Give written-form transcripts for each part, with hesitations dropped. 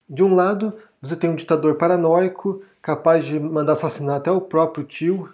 De um lado, você tem um ditador paranoico, capaz de mandar assassinar até o próprio tio.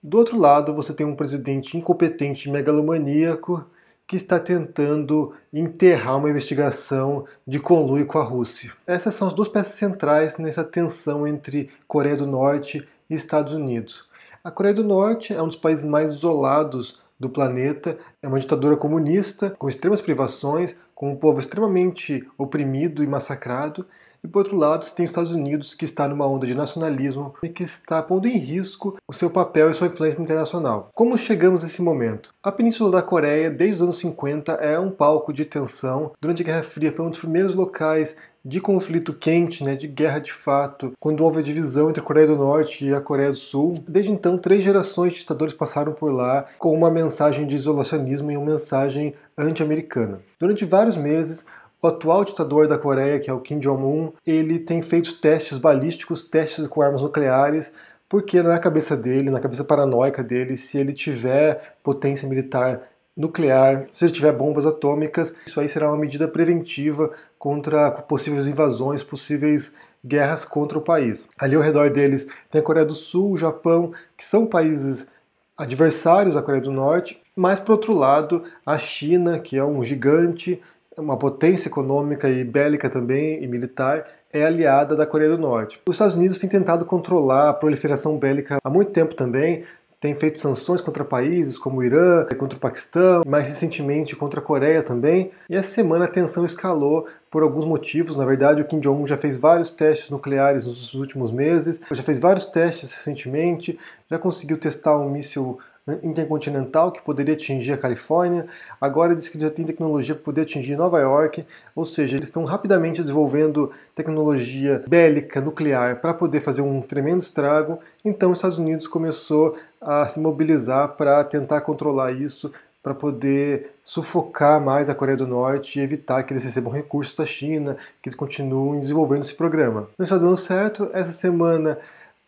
Do outro lado, você tem um presidente incompetente e megalomaníaco que está tentando enterrar uma investigação de conluio com a Rússia. Essas são as duas peças centrais nessa tensão entre Coreia do Norte e Estados Unidos. A Coreia do Norte é um dos países mais isolados do planeta, é uma ditadura comunista, com extremas privações, com um povo extremamente oprimido e massacrado. E por outro lado, você tem os Estados Unidos, que está numa onda de nacionalismo e que está pondo em risco o seu papel e sua influência internacional. Como chegamos nesse momento? A Península da Coreia, desde os anos 50, é um palco de tensão. Durante a Guerra Fria foi um dos primeiros locais de conflito quente, de guerra de fato, quando houve a divisão entre a Coreia do Norte e a Coreia do Sul. Desde então, 3 gerações de ditadores passaram por lá com uma mensagem de isolacionismo e uma mensagem anti-americana. Durante vários meses, o atual ditador da Coreia, que é o Kim Jong-un, ele tem feito testes balísticos, testes com armas nucleares, porque na cabeça dele, na cabeça paranoica dele, se ele tiver potência militar nuclear, se ele tiver bombas atômicas, isso aí será uma medida preventiva contra possíveis invasões, possíveis guerras contra o país. Ali ao redor deles tem a Coreia do Sul, o Japão, que são países adversários da Coreia do Norte, mas por outro lado, a China, que é um gigante, uma potência econômica e bélica também, e militar, é aliada da Coreia do Norte. Os Estados Unidos têm tentado controlar a proliferação bélica há muito tempo também, tem feito sanções contra países como o Irã, contra o Paquistão, mais recentemente contra a Coreia também. E essa semana a tensão escalou por alguns motivos. Na verdade, o Kim Jong-un já fez vários testes nucleares nos últimos meses, já fez vários testes recentemente, já conseguiu testar um míssil intercontinental que poderia atingir a Califórnia, agora diz que já tem tecnologia para poder atingir Nova York, ou seja, eles estão rapidamente desenvolvendo tecnologia bélica, nuclear, para poder fazer um tremendo estrago. Então os Estados Unidos começou a se mobilizar para tentar controlar isso, para poder sufocar mais a Coreia do Norte e evitar que eles recebam recursos da China, que eles continuem desenvolvendo esse programa. Não está dando certo. Essa semana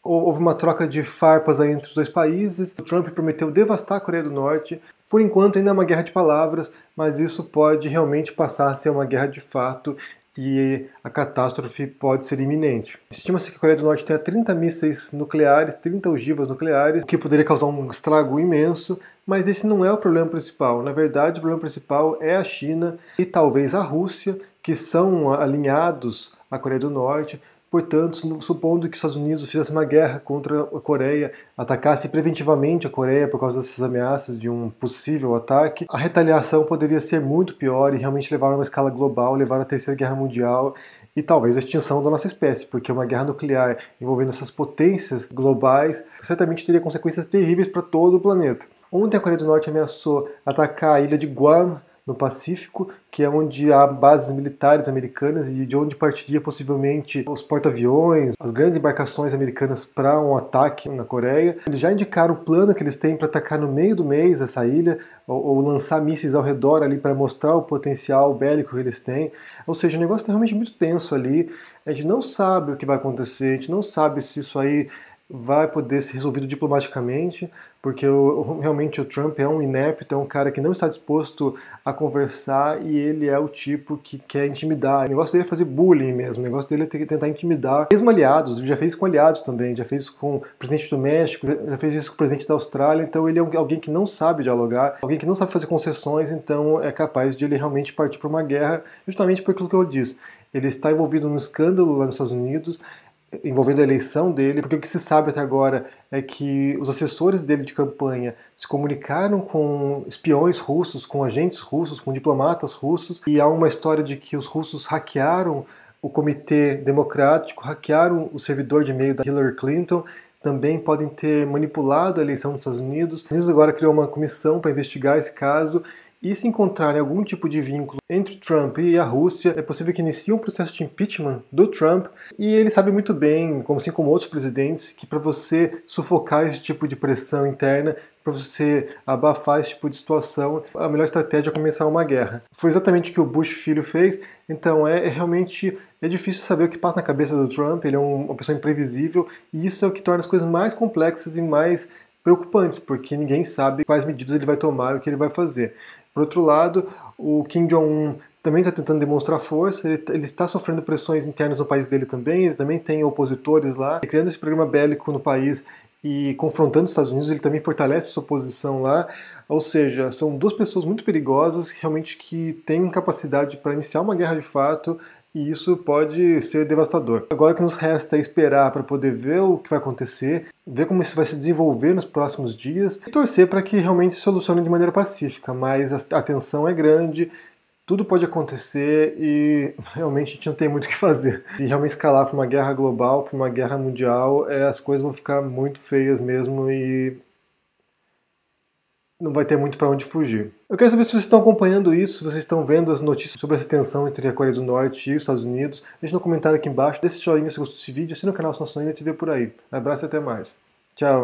houve uma troca de farpas aí entre os dois países. O Trump prometeu devastar a Coreia do Norte. Por enquanto ainda é uma guerra de palavras, mas isso pode realmente passar a ser uma guerra de fato e a catástrofe pode ser iminente. Estima-se que a Coreia do Norte tenha 30 mísseis nucleares, 30 ogivas nucleares, o que poderia causar um estrago imenso, mas esse não é o problema principal. Na verdade, o problema principal é a China e talvez a Rússia, que são alinhados à Coreia do Norte. Portanto, supondo que os Estados Unidos fizessem uma guerra contra a Coreia, atacasse preventivamente a Coreia por causa dessas ameaças de um possível ataque, a retaliação poderia ser muito pior e realmente levar a uma escala global, levar à Terceira Guerra Mundial e talvez a extinção da nossa espécie, porque uma guerra nuclear envolvendo essas potências globais certamente teria consequências terríveis para todo o planeta. Ontem a Coreia do Norte ameaçou atacar a ilha de Guam, no Pacífico, que é onde há bases militares americanas e de onde partiria possivelmente os porta-aviões, as grandes embarcações americanas para um ataque na Coreia. Eles já indicaram o plano que eles têm para atacar no meio do mês essa ilha, ou lançar mísseis ao redor ali para mostrar o potencial bélico que eles têm. Ou seja, o negócio está realmente muito tenso ali. A gente não sabe o que vai acontecer, a gente não sabe se isso aí vai poder ser resolvido diplomaticamente, porque realmente o Trump é um inepto, é um cara que não está disposto a conversar e ele é o tipo que quer intimidar. O negócio dele é fazer bullying mesmo, o negócio dele é tentar intimidar, mesmo aliados, ele já fez isso com aliados também, já fez isso com o presidente do México, já fez isso com o presidente da Austrália, então ele é alguém que não sabe dialogar, alguém que não sabe fazer concessões, então é capaz de ele realmente partir para uma guerra, justamente por aquilo que eu disse. Ele está envolvido num escândalo lá nos Estados Unidos, envolvendo a eleição dele, porque o que se sabe até agora é que os assessores dele de campanha se comunicaram com espiões russos, com agentes russos, com diplomatas russos, e há uma história de que os russos hackearam o comitê democrático, hackearam o servidor de e-mail da Hillary Clinton, também podem ter manipulado a eleição dos Estados Unidos. Os Estados Unidos agora criou uma comissão para investigar esse caso. E se encontrarem algum tipo de vínculo entre Trump e a Rússia, é possível que inicie um processo de impeachment do Trump. E ele sabe muito bem, assim como outros presidentes, que para você sufocar esse tipo de pressão interna, para você abafar esse tipo de situação, a melhor estratégia é começar uma guerra. Foi exatamente o que o Bush filho fez, então realmente difícil saber o que passa na cabeça do Trump, ele é uma pessoa imprevisível, e isso é o que torna as coisas mais complexas e mais preocupantes, porque ninguém sabe quais medidas ele vai tomar e o que ele vai fazer. Por outro lado, o Kim Jong-un também está tentando demonstrar força, ele está sofrendo pressões internas no país dele também, ele também tem opositores lá, criando esse programa bélico no país e confrontando os Estados Unidos, ele também fortalece sua posição lá, ou seja, são duas pessoas muito perigosas, realmente que têm capacidade para iniciar uma guerra de fato, e isso pode ser devastador. Agora o que nos resta é esperar para poder ver o que vai acontecer, ver como isso vai se desenvolver nos próximos dias e torcer para que realmente se solucione de maneira pacífica, mas a tensão é grande, tudo pode acontecer e realmente a gente não tem muito o que fazer. Se realmente escalar para uma guerra global, para uma guerra mundial, as coisas vão ficar muito feias mesmo e não vai ter muito para onde fugir. Eu quero saber se vocês estão acompanhando isso, se vocês estão vendo as notícias sobre essa tensão entre a Coreia do Norte e os Estados Unidos. Deixe no comentário aqui embaixo, deixe seu joinha se gostou desse vídeo, assina o canal se não ainda e te vê por aí. Um abraço e até mais. Tchau!